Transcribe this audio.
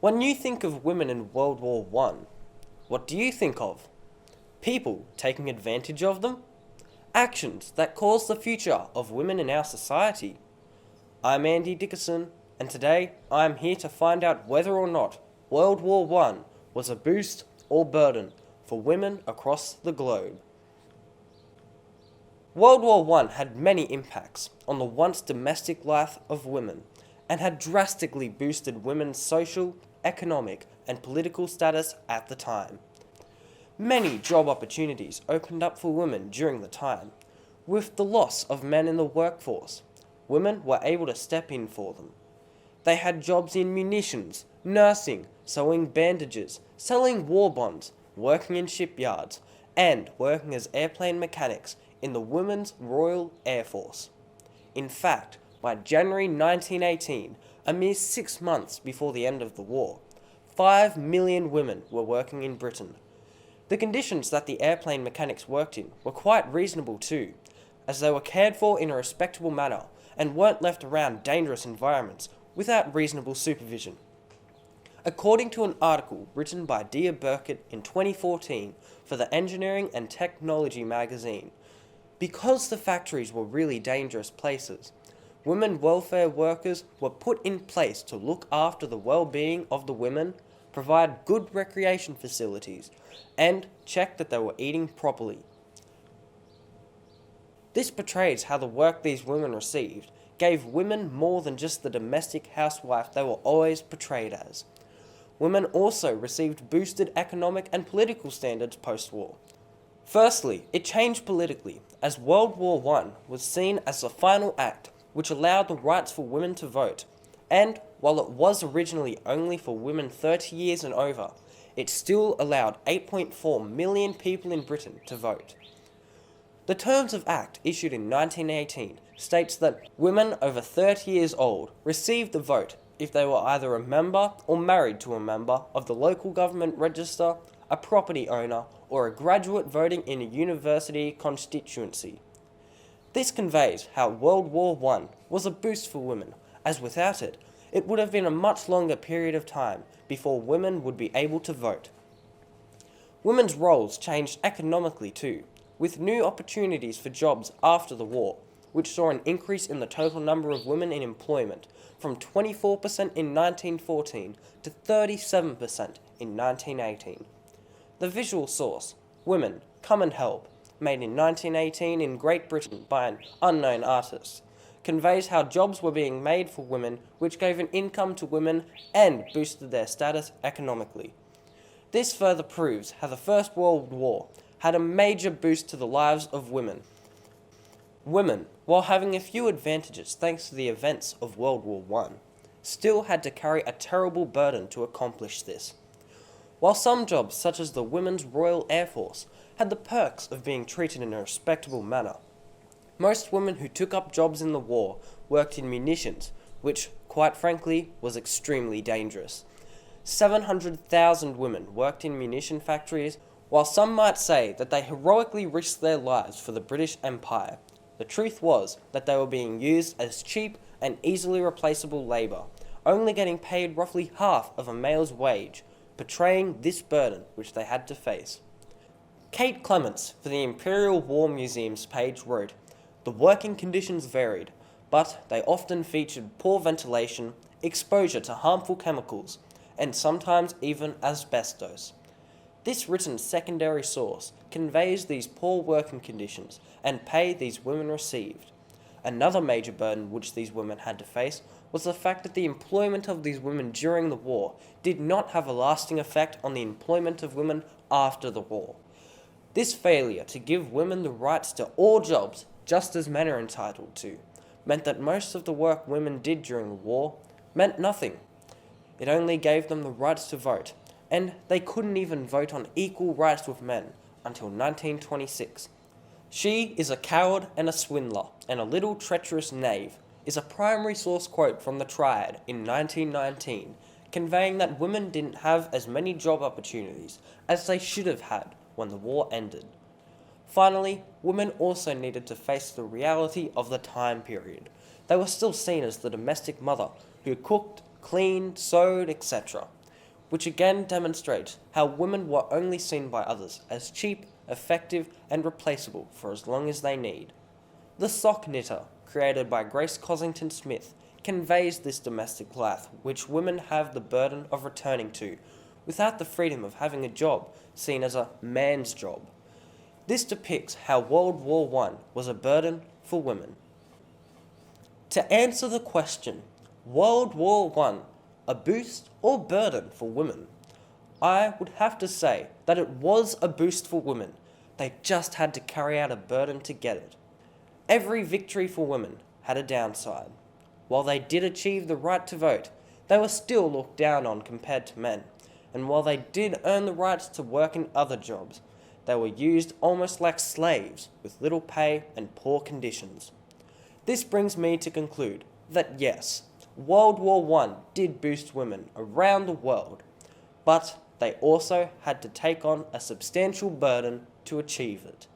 When you think of women in World War One, what do you think of? People taking advantage of them? Actions that cause the future of women in our society? I'm Andy Dickerson, and today I am here to find out whether or not World War One was a boost or burden for women across the globe. World War One had many impacts on the once domestic life of women and had drastically boosted women's social, economic, and political status at the time. Many job opportunities opened up for women during the time. With the loss of men in the workforce, women were able to step in for them. They had jobs in munitions, nursing, sewing bandages, selling war bonds, working in shipyards, and working as airplane mechanics in the Women's Royal Air Force. In fact, by January 1918, a mere 6 months before the end of the war, 5 million women were working in Britain. The conditions that the airplane mechanics worked in were quite reasonable too, as they were cared for in a respectable manner and weren't left around dangerous environments without reasonable supervision. According to an article written by Dia Burkett in 2014 for the Engineering and Technology magazine, because the factories were really dangerous places, women welfare workers were put in place to look after the well-being of the women, provide good recreation facilities, and check that they were eating properly. This portrays how the work these women received gave women more than just the domestic housewife they were always portrayed as. Women also received boosted economic and political standards post-war. Firstly, it changed politically, as World War I was seen as the final act which allowed the rights for women to vote, and while it was originally only for women 30 years and over, it still allowed 8.4 million people in Britain to vote. The Terms of Act issued in 1918 states that women over 30 years old received the vote if they were either a member or married to a member of the local government register, a property owner, or a graduate voting in a university constituency. This conveys how World War I was a boost for women, as without it, it would have been a much longer period of time before women would be able to vote. Women's roles changed economically too, with new opportunities for jobs after the war, which saw an increase in the total number of women in employment from 24% in 1914 to 37% in 1918. The visual source, Women, Come and Help, made in 1918 in Great Britain by an unknown artist, conveys how jobs were being made for women which gave an income to women and boosted their status economically. This further proves how the First World War had a major boost to the lives of women. Women, while having a few advantages thanks to the events of World War I, still had to carry a terrible burden to accomplish this. While some jobs, such as the Women's Royal Air Force, had the perks of being treated in a respectable manner, most women who took up jobs in the war worked in munitions, which, quite frankly, was extremely dangerous. 700,000 women worked in munition factories. While some might say that they heroically risked their lives for the British Empire, the truth was that they were being used as cheap and easily replaceable labour, only getting paid roughly half of a male's wage, portraying this burden which they had to face. Kate Clements for the Imperial War Museum's page wrote, "The working conditions varied, but they often featured poor ventilation, exposure to harmful chemicals, and sometimes even asbestos." This written secondary source conveys these poor working conditions and pay these women received. Another major burden which these women had to face was the fact that the employment of these women during the war did not have a lasting effect on the employment of women after the war. This failure to give women the rights to all jobs, just as men are entitled to, meant that most of the work women did during the war meant nothing. It only gave them the rights to vote, and they couldn't even vote on equal rights with men until 1926. "She is a coward and a swindler, and a little treacherous knave," is a primary source quote from the Triad in 1919, conveying that women didn't have as many job opportunities as they should have had when the war ended. Finally, women also needed to face the reality of the time period. They were still seen as the domestic mother who cooked, cleaned, sewed, etc. which again demonstrates how women were only seen by others as cheap, effective, and replaceable for as long as they need. The sock knitter, created by Grace Cossington Smith, conveys this domestic life which women have the burden of returning to, without the freedom of having a job seen as a man's job. This depicts how World War I was a burden for women. To answer the question, World War I, a boost or burden for women? I would have to say that it was a boost for women. They just had to carry out a burden to get it. Every victory for women had a downside. While they did achieve the right to vote, they were still looked down on compared to men, and while they did earn the rights to work in other jobs, they were used almost like slaves with little pay and poor conditions. This brings me to conclude that yes, World War I did boost women around the world, but they also had to take on a substantial burden to achieve it.